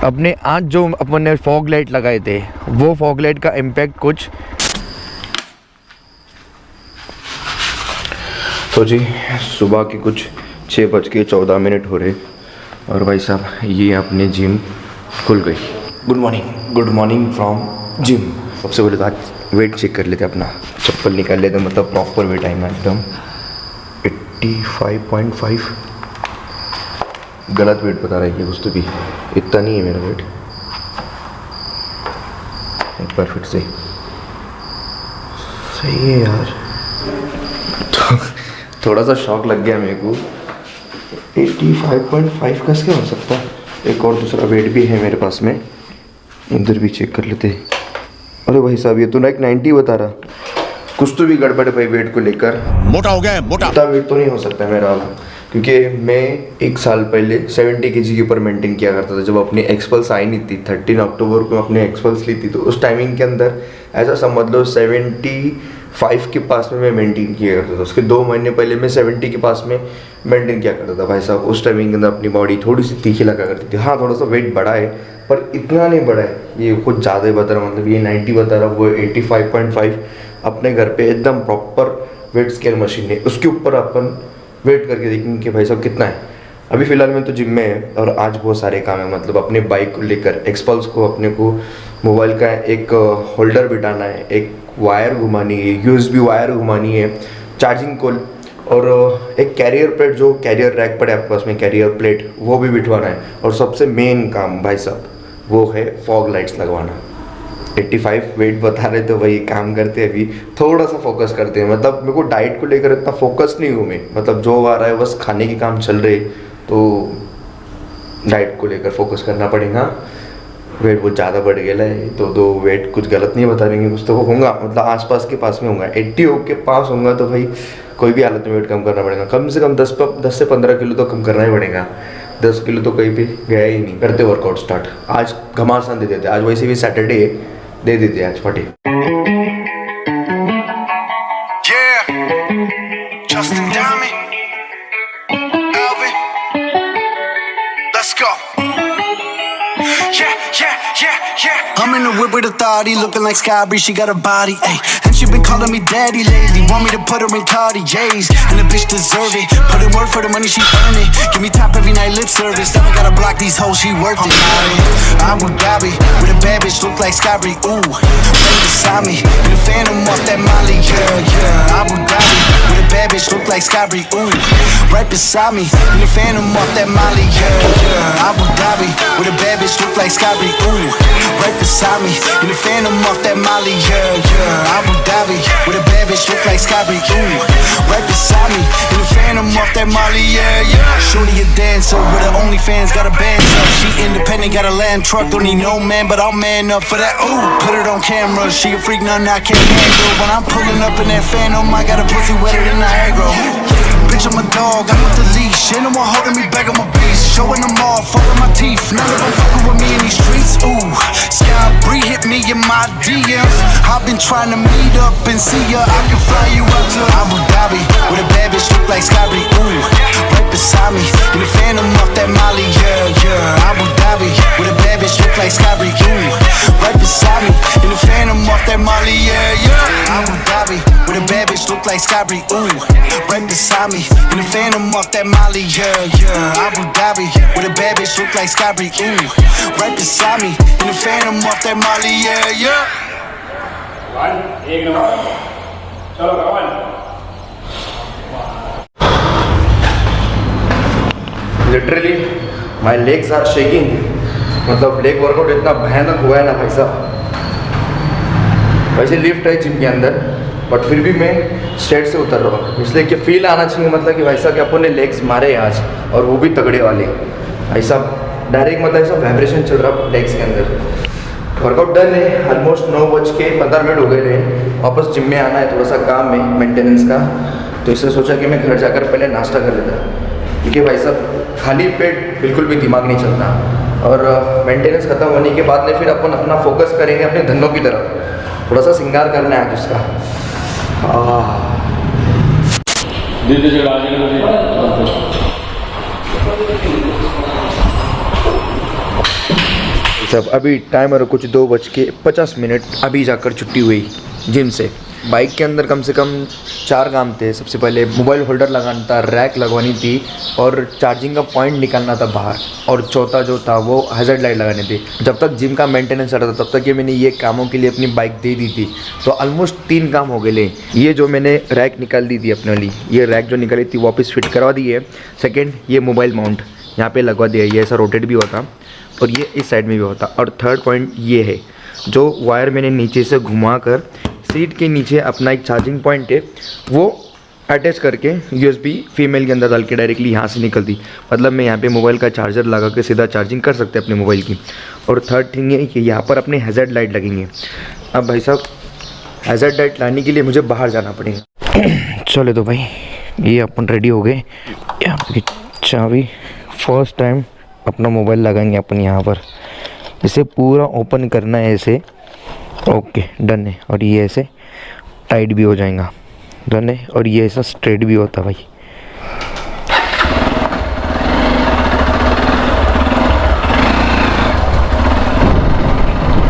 अपने आज जो अपन ने फॉग लाइट लगाए थे वो फॉग लाइट का इम्पैक्ट कुछ। तो जी सुबह के कुछ 6:14 हो रहे और भाई साहब ये अपनी जिम खुल गई। Good morning from gym. सबसे पहले तो आज वेट चेक कर लेते अपना, चप्पल निकाल लेते, मतलब प्रॉपर वेट आएगा एकदम 85.5। गलत वेट बता रहा है ये कुछ तो भी, इतना नहीं है मेरा वेट, एक बार फिर से सही है यार। तो थोड़ा सा शॉक लग गया मेरे को, 85.5 कैसे हो सकता है। एक और दूसरा वेट भी है मेरे पास में, इधर भी चेक कर लेते। अरे भाई साहब ये तो ना एक 90 बता रहा, कुछ तो भी गड़बड़ है भाई वेट को लेकर। मोटा हो गया है, मोटा। इतना वेट तो नहीं हो सकता मेरा अब, क्योंकि मैं 1 साल पहले 70 kg के ऊपर मेंटेन किया करता था। जब अपनी एक्सपल्स आई नहीं थी, 13 अक्टूबर को अपनी एक्सपल्स ली थी, तो उस टाइमिंग के अंदर ऐसा समझ लो 75 के पास में मैं मेंटेन किया करता था। उसके 2 महीने पहले मैं 70 के पास में मेंटेन किया करता था। भाई साहब उस टाइमिंग के अंदर अपनी बॉडी थोड़ी सी तीखी लगा करती थी। हाँ थोड़ा सा वेट बढ़ा है पर इतना नहीं बढ़ा है, ये कुछ ज़्यादा ही बता रहा, मतलब ये 90 बता रहा, वो 85.5। अपने घर पे एकदम प्रॉपर वेट स्केल मशीन है, उसके ऊपर अपन वेट करके देखेंगे कि भाई साहब कितना है। अभी फ़िलहाल मैं तो जिम में है और आज बहुत सारे काम है, मतलब अपने बाइक को लेकर एक्सपल्स को अपने को मोबाइल का एक होल्डर बिठाना है, एक वायर घुमानी है, USB वायर घुमानी है, चार्जिंग को, और एक कैरियर प्लेट, जो कैरियर रैक पड़े आपके पास में कैरियर प्लेट, वो भी बिठवाना है। और सबसे मेन काम भाई साहब वो है फॉग लाइट्स लगवाना। 85 वेट बता रहे तो वही काम करते हैं, अभी थोड़ा सा फोकस करते हैं। मतलब मेरे को डाइट को लेकर इतना फोकस नहीं हूँ मैं, मतलब जो आ रहा है बस खाने के काम चल रहे, तो डाइट को लेकर फोकस करना पड़ेगा। वेट बहुत ज़्यादा बढ़ गया है तो वेट कुछ गलत नहीं बता देंगे, कुछ तो होगा, मतलब आसपास के पास में होगा। 80 के पास होगा तो भाई कोई भी हालत में वेट कम करना पड़ेगा, कम से कम 10 से 15 किलो तो कम करना ही पड़ेगा। 10 किलो तो कहीं पे गया ही नहीं। करते वर्कआउट स्टार्ट, आज घमासान दे देते, आज वैसे भी सैटरडे है, दे दीजिए आज फटे। I'm in the whip with authority, looking like Sky Bree, she got a body, ayy. And she been calling me daddy lately, want me to put her in Cartiers, and the bitch deserve it. Put in work for the money, she earn it. Give me top every night, lip service. Never gotta block these hoes, she worked it. Abu Dhabi, with a bad bitch, look like Sky Bree, ooh. Right beside me, in the phantom off that Molly, yeah. Abu Dhabi, with a bad bitch, look like Sky Bree, ooh. Right beside me, in the phantom off that Molly, yeah. Abu Dhabi, with a bad bitch, look like Sky Bree, ooh. Right beside me, in the phantom off that Molly, yeah. Abu Dhabi, with a bad bitch, look like Sky Bree, ooh. Right beside me, in the phantom off that Molly, yeah. Shorty a dancer, with her OnlyFans, got a band up. She independent, got a land truck, don't need no man, but I'll man up for that, ooh. Put it on camera, she a freak, nothing I can't handle. When I'm pulling up in that phantom, I got a pussy wetter than Niagara. Bitch, I'm a dog, I'm with the leash. Ain't no one holding me back, I'm a beast. Showing them all, fucking my teeth. None of them fucking with me in these streets, ooh. Sky Bree hit me in my DMs. I've been trying to meet up and see ya. I can fly you out to Abu Dhabi, with a bad bitch look like Sky Bree, ooh. Right beside me, in the phantom off that Molly, yeah. Abu Dhabi, with a bad bitch look like Sky Bree, ooh. Right beside me, in the phantom off that Molly, yeah. Abu Dhabi, with a bad bitch look like Sky Bree, ooh. Right beside me, in the phantom off that Molly, yeah. Abu Dhabi, with a bad bitch look like Sky Bree, ooh. Right beside me, in the phantom off that Molly, yeah. Literally my legs are shaking, मतलब leg workout इतना भयानक हुआ है ना भाई साहब। वैसे lift है जिम के अंदर, बट फिर भी मैं स्टेट से उतर रहा हूँ, इसलिए कि फील आना चाहिए, मतलब कि भाई साहब कि अपन ने लेग्स मारे आज, और वो भी तगड़े वाले। भाई साहब डायरेक्ट मतलब ऐसा वाइब्रेशन चल रहा लेग्स के अंदर। वर्कआउट डन है, ऑलमोस्ट 9:15 हो गए हैं। वापस जिम में आना है, थोड़ा सा काम है मेंटेनेंस का, तो इससे सोचा कि मैं घर जाकर पहले नाश्ता कर लेता, क्योंकि भाई साहब खाली पेट बिल्कुल भी दिमाग नहीं चलता। और मेंटेनेंस ख़त्म होने के बाद में फिर अपन अपना फोकस करेंगे अपने धंधों की तरफ, थोड़ा सा श्रृंगार करना है आज उसका। सब अभी टाइम और कुछ 2:50, अभी जाकर छुट्टी हुई जिम से। बाइक के अंदर कम से कम 4 काम थे। सबसे पहले मोबाइल होल्डर लगाना था, रैक लगवानी थी और चार्जिंग का पॉइंट निकालना था बाहर, और चौथा जो था वो हैज़र्ड लाइट लगानी थी। जब तक जिम का मेंटेनेंस चल रहा था तब तक ये मैंने ये कामों के लिए अपनी बाइक दे दी थी, तो ऑलमोस्ट 3 काम हो गए। ये जो मैंने रैक निकाल दी थी अपने वाली, ये रैक जो निकाली थी वापस फिट करवा दी है। सेकेंड, ये मोबाइल माउंट यहाँ पे लगवा दिया, ये ऐसा रोटेट भी होता और ये इस साइड में भी होता। और थर्ड पॉइंट ये है, जो वायर मैंने नीचे से घुमा कर सीट के नीचे अपना एक चार्जिंग पॉइंट है वो अटैच करके USB फीमेल के अंदर डाल के डायरेक्टली यहाँ से निकलती। मतलब मैं यहाँ पे मोबाइल का चार्जर लगा के सीधा चार्जिंग कर सकते अपने मोबाइल की। और थर्ड थिंग है कि यहाँ पर अपने हैज़र्ड लाइट लगेंगे। अब भाई साहब हैज़र्ड लाइट लाने के लिए मुझे बाहर जाना पड़ेगा। चलो तो भाई ये अपन रेडी हो गए। यहाँ चाबी, फर्स्ट टाइम अपना मोबाइल लगाएंगे अपन यहाँ पर। इसे पूरा ओपन करना है ऐसे, ओके डन है। और ये ऐसे टाइट भी हो जाएगा, डन है। और ये ऐसा स्ट्रेट भी होता भाई।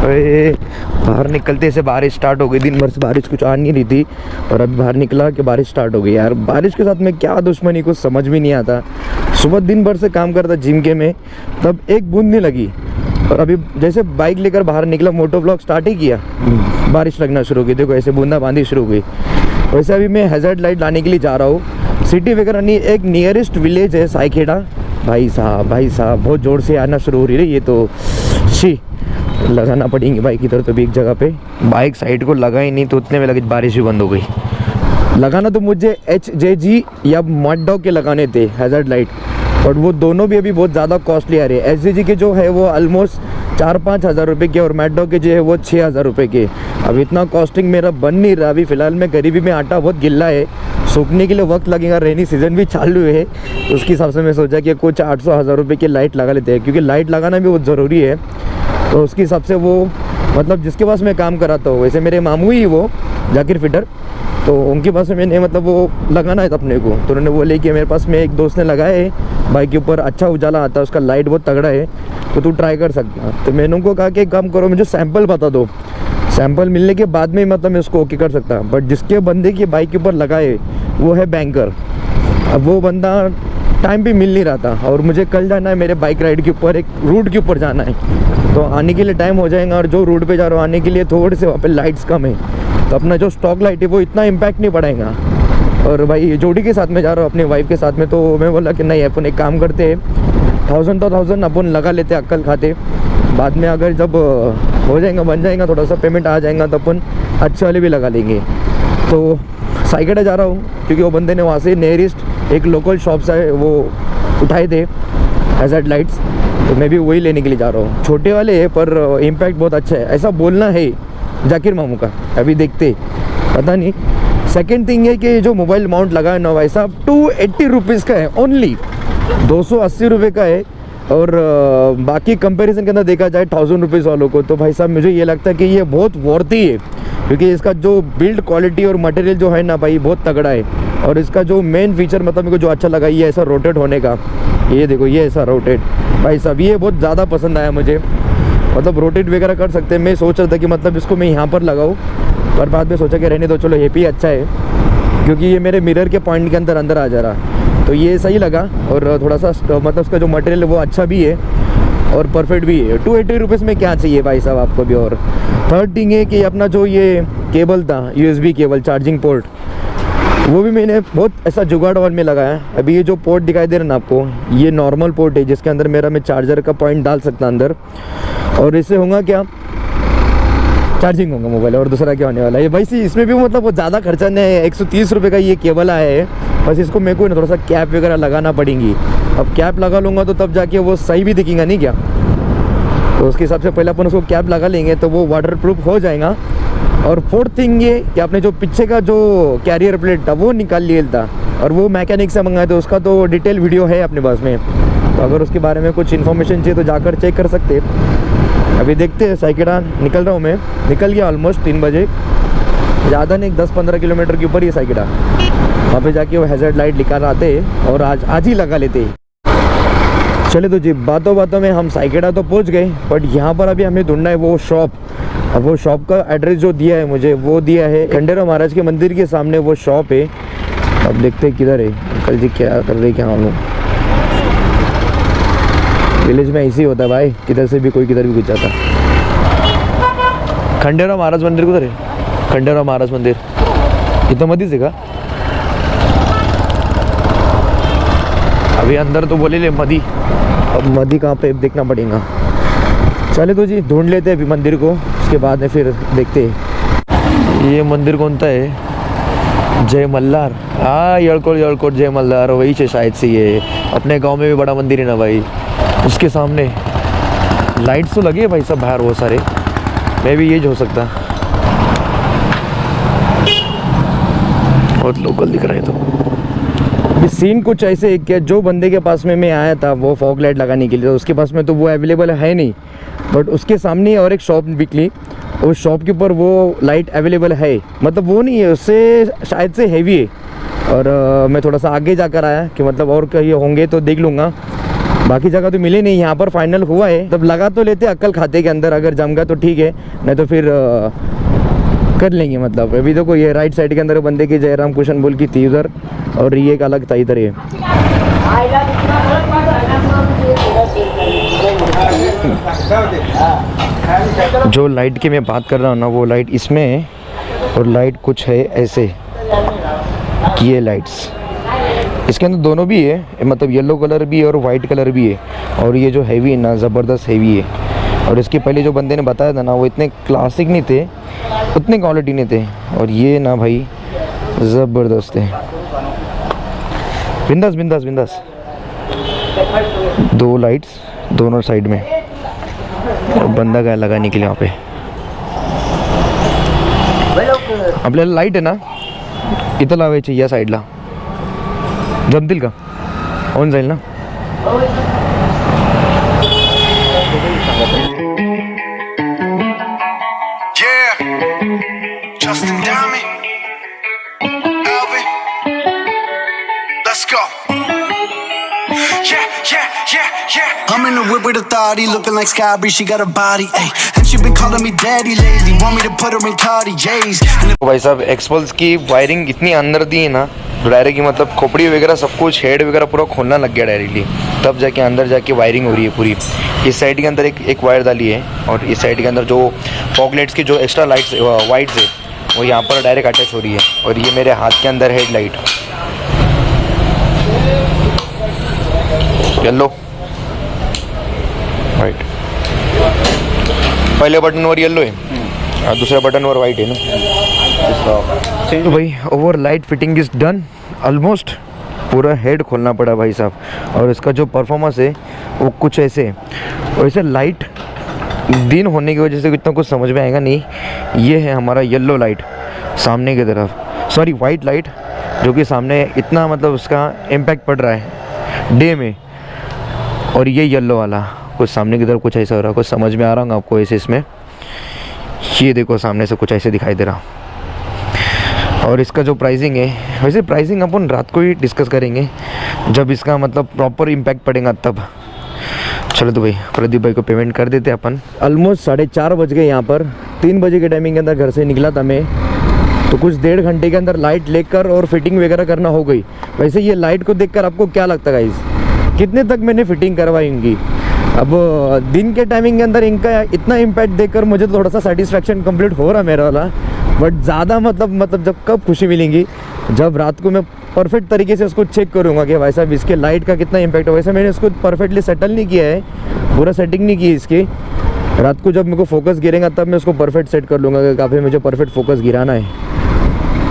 अरे बाहर निकलते से बारिश स्टार्ट हो गई। दिन भर से बारिश कुछ आ नहीं रही थी और अभी बाहर निकला कि बारिश स्टार्ट हो गई। यार बारिश के साथ में क्या दुश्मनी, कुछ समझ भी नहीं आता। सुबह दिन भर से काम करता जिम के में, तब एक बूंद नहीं लगी, और अभी जैसे बाइक लेकर बाहर निकला, मोटो व्लॉग स्टार्ट ही किया, बारिश लगना शुरू हो गई। देखो ऐसे बूंदाबांदी शुरू हो गई। वैसे अभी मैं हैज़र्ड लाइट लाने के लिए जा रहा हूँ। सिटी वगैरह नहीं, एक नियरेस्ट विलेज है साईखेड़ा। भाई साहब बहुत ज़ोर से आना शुरू हो रही है। ये तो शी लगाना पड़ेंगी बाइक इधर तो भी एक जगह पे। बाइक साइड को लगा ही नहीं तो उतने में लगे बारिश भी बंद हो गई। लगाना तो मुझे HJG या मड डॉग के लगाने थे हैज़र्ड लाइट, बट वो दोनों भी अभी बहुत ज़्यादा कॉस्टली आ रहे हैं। HJG के जो है वो ऑलमोस्ट 4-5 हज़ार रुपये के, और मैड डॉग के जो है वो 6 हज़ार रुपये के। अब इतना कॉस्टिंग मेरा बन नहीं रहा। अभी फ़िलहाल में गरीबी में आटा बहुत गिल्ला है, सूखने के लिए वक्त लगेगा। रेनी सीज़न भी चालू है, उसके हिसाब से मैं सोचा कि कुछ 800-1000 रुपये की लाइट लगा लेते हैं, क्योंकि लाइट लगाना भी बहुत ज़रूरी है। तो उसके हिसाब से वो मतलब जिसके पास मैं काम कराता हूँ, वैसे मेरे मामू ही वो जाकिर फिटर, तो उनके पास में मैंने मतलब वो लगाना है अपने को। तो उन्होंने बोले कि मेरे पास में एक दोस्त ने लगाया है बाइक के ऊपर, अच्छा उजाला आता है, उसका लाइट बहुत तगड़ा है, तो तू ट्राई कर सकता। तो मैंने उनको कहा कि एक काम करो, मुझे सैंपल बता दो, सैंपल मिलने के बाद में मतलब मैं उसको ओके कर सकता। बट जिसके बंदे की बाइक के ऊपर लगाए वो है बैंकर। अब वो बंदा टाइम पे मिल नहीं रहा था, और मुझे कल जाना है मेरे बाइक राइड के ऊपर, एक रूट के ऊपर जाना है, तो आने के लिए टाइम हो जाएगा। और जो रूट पे जा रहा हूँ आने के लिए थोड़े से वहाँ पे लाइट्स कम है, तो अपना जो स्टॉक लाइट है वो इतना इम्पैक्ट नहीं पड़ेगा। और भाई जोड़ी के साथ में जा रहा हूँ अपने वाइफ के साथ में, तो मैं बोला कि नहीं अपन एक काम करते हैं, 1000 अपन लगा लेते अक्कल खाते, बाद में अगर जब हो जाएगा बन जाएगा थोड़ा सा पेमेंट आ जाएगा तो अपन अच्छे वाले भी लगा लेंगे। तो साईखेड़ा जा रहा हूँ क्योंकि वो बंदे ने वहाँ से नियरेस्ट एक लोकल शॉप से वो उठाए थे हैज़र्ड लाइट्स, तो मैं भी वही लेने के लिए जा रहा हूँ। छोटे वाले है पर इम्पैक्ट बहुत अच्छा है, ऐसा बोलना है जाकिर मामू का। अभी देखते पता नहीं। सेकेंड थिंग है कि जो मोबाइल माउंट लगा है ना भाई साहब 280 रुपीज़ का है, ओनली 280 रुपये का है। और बाकी कंपैरिजन के अंदर देखा जाए 1000 रुपीज़ वालों को, तो भाई साहब मुझे ये लगता है कि ये बहुत वर्थी है, क्योंकि इसका जो बिल्ड क्वालिटी और मटेरियल जो है ना भाई बहुत तगड़ा है। और इसका जो मेन फीचर मतलब मेरे को जो अच्छा लगा, ये ऐसा रोटेट होने का, ये देखो ये ऐसा रोटेट, भाई साहब ये बहुत ज़्यादा पसंद आया मुझे। मतलब रोटेट वगैरह कर सकते हैं। मैं सोच रहा था कि मतलब इसको मैं यहाँ पर लगाऊँ, पर बाद में सोचा कि रहने दो, चलो ये भी अच्छा है, क्योंकि ये मेरे मिरर के पॉइंट के अंदर आ जा रहा, तो ये सही लगा। और थोड़ा सा मतलब उसका जो मटेरियल है वो अच्छा भी है और परफेक्ट भी है। 280 रुपीज़ में क्या चाहिए भाई साहब आपको भी। और थर्ड थिंग है कि अपना जो ये केबल था USB केबल चार्जिंग पोर्ट, वो भी मैंने बहुत ऐसा जुगाड़ वाल में लगाया। अभी ये जो पोर्ट दिखाई दे रहा है ना आपको, ये नॉर्मल पोर्ट है जिसके अंदर मेरा मैं चार्जर का पॉइंट डाल सकता अंदर, और इससे होगा क्या, चार्जिंग होगा मोबाइल, और दूसरा क्या होने वाला है। भाई सी इसमें भी मतलब बहुत ज़्यादा खर्चा नहीं है, 130 रुपये का ये केबल आया है। बस इसको मेरे को थोड़ा सा कैप वगैरह लगाना पड़ेगी। अब कैप लगा लूँगा तो तब जाके वो सही भी दिखेगा नहीं क्या, तो उसके हिसाब से पहले अपन उसको कैप लगा लेंगे तो वो वाटर प्रूफ हो जाएगा। और फोर्थ थिंग ये कि आपने जो पीछे का जो कैरियर प्लेट था वो निकाल लिया था, और वो मैकेनिक से मंगाया, तो उसका तो डिटेल वीडियो है अपने पास में, तो अगर उसके बारे में कुछ इन्फॉर्मेशन चाहिए तो जाकर चेक कर सकते। अभी देखते हैं। साईखेड़ा निकल रहा हूँ मैं, निकल गया ऑलमोस्ट 3 बजे, ज़्यादा नहीं 10-15 किलोमीटर के ऊपर ही साईखेड़ा। वहाँ पे जाके वो हैज़र्ड लाइट निकाल आते हैं और आज ही लगा लेते हैं। चले तो जी, बातों बातों में हम साइकेडा तो पहुंच गए, बट यहाँ पर अभी हमें ढूंढना है वो शॉप। अब वो शॉप का एड्रेस जो दिया है मुझे, वो दिया है खंडेराव महाराज के मंदिर के सामने वो शॉप है। अब देखते हैं किधर है। अंकल जी क्या कर रहे, क्या मालूम। विलेज में ऐसे ही होता है भाई, किधर से भी कोई किधर भी घुस जाता। खंडेराव महाराज मंदिर किधर है? खंडेराव महाराज मंदिर इतना मधीच आहे का? अभी अंदर तो बोले ले मधी, अब मधी कहाँ पे देखना पड़ेगा। चले तो जी, ढूंढ लेते हैं अभी मंदिर को, उसके बाद में फिर देखते हैं। ये मंदिर कौन सा है? जय मल्हार। हाँ, येलकोट जय मल्हार वही से शायद से। ये अपने गांव में भी बड़ा मंदिर है ना भाई, उसके सामने लाइट्स तो लगे भाई सब बाहर बहुत सारे। मैं भी ये हो सकता, बहुत लोकल दिख रहे। तो अभी सीन कुछ ऐसे है कि जो बंदे के पास में मैं आया था वो फॉग लाइट लगाने के लिए, तो उसके पास में तो वो अवेलेबल है नहीं, बट उसके सामने और एक शॉप निकली, उस शॉप के ऊपर वो लाइट अवेलेबल है। मतलब वो नहीं है, उससे शायद से हैवी है। और मैं थोड़ा सा आगे जाकर आया कि मतलब और कहीं होंगे तो देख लूँगा, बाकी जगह तो मिले नहीं। यहाँ पर फाइनल हुआ है, तब लगा तो लेते अक्कल खाते के अंदर, अगर जम गया तो ठीक है, नहीं तो फिर कर लेंगे। मतलब अभी तो कोई ये राइट साइड के अंदर बंदे की जयराम कुशन बोल की थी उधर, और ये एक अलग था इधर। ये जो लाइट की मैं बात कर रहा हूँ ना, वो लाइट इसमें है, और लाइट कुछ है ऐसे, ये लाइट्स इसके अंदर दोनों भी है, मतलब येलो कलर भी और वाइट कलर भी है। और ये जो हैवी है ना, ज़बरदस्त हैवी है। और इसके पहले जो बंदे ने बताया था ना, वो इतने क्लासिक नहीं थे, उतने क्वालिटी नहीं थे। और ये ना भाई ज़बरदस्त है। बिंदास बिंदास बिंदास। दो लाइट्स दोनों साइड में, और बंदा गया लगाने के लिए वहाँ पे। आपल्याला लाईट आहे ना इथं लावायची, या साईडला जमतील का? होऊन जाईल ना? Justin Diamond, Alvin, let's go. Yeah. I'm in the whip with authority, looking like Sky Bree, she got a body, ayy. And she been calling me daddy lately, want me to put her in Cartier's. भाई साहब, XPulse की wiring इतनी अंदर दी है ना direct, मतलब खोपड़ी वगैरह सब कुछ, हेड वगैरह पूरा खोलना लग गया डायरेक्टली, तब जाके अंदर जाके वायरिंग हो रही है पूरी। इस साइड के अंदर एक वायर डाली है, और इस साइड के अंदर जो फॉग लाइट्स की जो एक्स्ट्रा लाइट्स वाइट्स है वो यहाँ पर डायरेक्ट अटैच हो रही है। और ये मेरे हाथ के अंदर हेड लाइट येलो वाइट, पहले बटनवर येलो है और दूसऱ्या बटनवर वाइट है ना। तो भाई over light fitting is done almost, पूरा हेड खोलना पड़ा भाई साहब। और इसका जो परफॉर्मेंस है वो कुछ ऐसे, वैसे लाइट दिन होने की वजह से इतना कुछ समझ में आएगा नहीं। ये है हमारा येलो लाइट सामने की तरफ, सॉरी वाइट लाइट, जो कि सामने इतना मतलब उसका इम्पैक्ट पड़ रहा है डे में। और ये येलो वाला कुछ सामने की तरफ कुछ ऐसा हो रहा है, कुछ समझ में आ रहा होगा आपको ऐसे। इसमें ये देखो सामने से कुछ ऐसे दिखाई दे रहा। और इसका जो प्राइसिंग है, वैसे प्राइसिंग अपन रात को ही डिस्कस करेंगे जब इसका मतलब प्रॉपर इम्पैक्ट पड़ेगा तब। चलो तो भाई प्रदीप भाई को पेमेंट कर देते अपन। ऑलमोस्ट 4:30 बज गए यहाँ पर। 3 बजे के टाइमिंग के अंदर घर से निकला था मैं, तो कुछ 1.5 घंटे के अंदर लाइट लेकर और फिटिंग वगैरह करना हो गई। वैसे ये लाइट को देखकर आपको क्या लगता है गाइस, कितने तक मैंने फिटिंग करवाई इनकी? अब दिन के टाइमिंग के अंदर इनका इतना इम्पैक्ट देखकर मुझे थोड़ा सा सेटिस्फेक्शन कंप्लीट हो रहा मेरा वाला, बट ज़्यादा मतलब जब कब खुशी मिलेंगी, जब रात को मैं परफेक्ट तरीके से उसको चेक करूँगा कि भाई साहब इसके लाइट का कितना इम्पैक्ट है। वैसे मैंने इसको परफेक्टली सेटल नहीं किया है, पूरा सेटिंग नहीं की इसकी। रात को जब मेरे को फोकस गिरेगा तब मैं उसको परफेक्ट सेट कर लूँगा कि काफ़ी मुझे परफेक्ट फोकस गिराना है।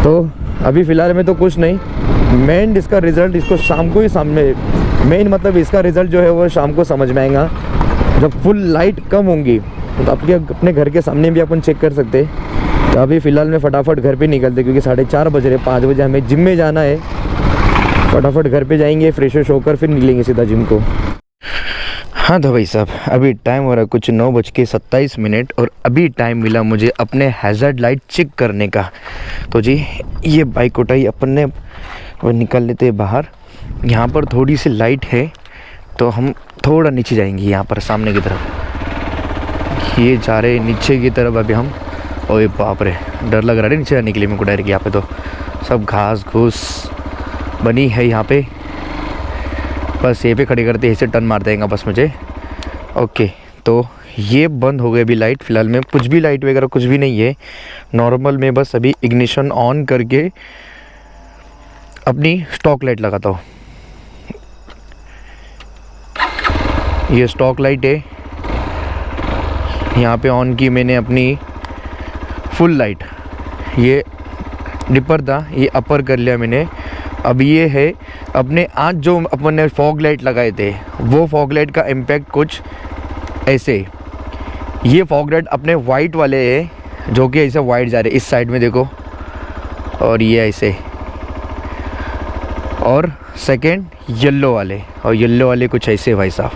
तो अभी फ़िलहाल में तो कुछ नहीं, मेन इसका रिज़ल्ट इसको शाम को ही सामने, मेन मतलब इसका रिज़ल्ट जो है वो शाम को समझ में आएगा जब फुल लाइट कम होंगी। तो आपके अपने घर के सामने भी अपन चेक कर सकते। तो अभी फ़िलहाल में फटाफट घर पे निकलते, क्योंकि 4:30 बज रहे, 5 बजे हमें जिम में जाना है। फटाफट घर पे जाएंगे, फ्रेश व्रेश होकर फिर निकलेंगे सीधा जिम को। हाँ तो भाई साहब अभी टाइम हो रहा है कुछ 9:27, और अभी टाइम मिला मुझे अपने हैज़र्ड लाइट चेक करने का। तो जी ये बाइक उठाई अपन ने और निकल लेते हैं बाहर। यहाँ पर थोड़ी सी लाइट है तो हम थोड़ा नीचे जाएंगे यहाँ पर सामने की तरफ। ये जा रहे नीचे की तरफ अभी हम। ओए बाप रे, डर लग रहा है नीचे जाने के लिए मेरे को डायरेक्ट। यहाँ पे तो सब घास घूस बनी है यहाँ पे। बस ये पे खड़ी करते ऐसे टर्न मार देंगे बस मुझे। ओके, तो ये बंद हो गई अभी लाइट। फ़िलहाल में कुछ भी लाइट वगैरह कुछ भी नहीं है, नॉर्मल में बस अभी इग्निशन ऑन करके अपनी स्टॉक लाइट लगाता हूँ। ये स्टॉक लाइट है, यहाँ पे ऑन की मैंने अपनी फुल लाइट। ये डिपर था, ये अपर कर लिया मैंने। अब ये है अपने आज जो अपन ने फॉग लाइट लगाए थे, वो फॉग लाइट का इम्पैक्ट कुछ ऐसे। ये फॉग लाइट अपने वाइट वाले हैं जो कि ऐसे वाइट जा रहे इस साइड में देखो, और ये ऐसे। और सेकंड येलो वाले, और येलो वाले कुछ ऐसे। भाई साहब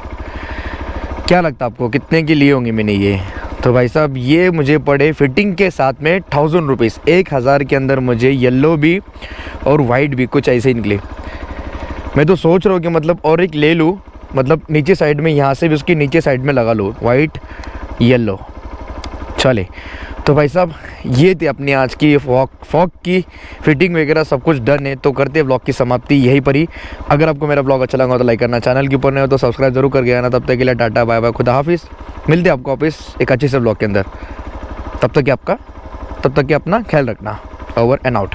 क्या लगता है आपको कितने के लिए होंगे मैंने ये? तो भाई साहब ये मुझे पड़े फिटिंग के साथ में 1000 रुपीज़। 1000 के अंदर मुझे येलो भी और वाइट भी कुछ ऐसे ही निकले। मैं तो सोच रहा हूँ कि मतलब और एक ले लूँ, मतलब नीचे साइड में, यहाँ से भी उसकी नीचे साइड में लगा लूँ वाइट येलो। चले तो भाई साहब ये थी अपनी आज की फॉग की फिटिंग वगैरह सब कुछ डन है। तो करते हैं ब्लॉग की समाप्ति यहीं पर ही। अगर आपको मेरा ब्लॉग अच्छा लगा तो लाइक करना, चैनल के ऊपर नहीं हो तो सब्सक्राइब जरूर करके आना। तब तक के लिए टाटा बाय बाय, खुदा हाफिज़। मिलते हैं आपको वापस एक अच्छे से ब्लॉग के अंदर। तब तक कि अपना ख्याल रखना। Over and out.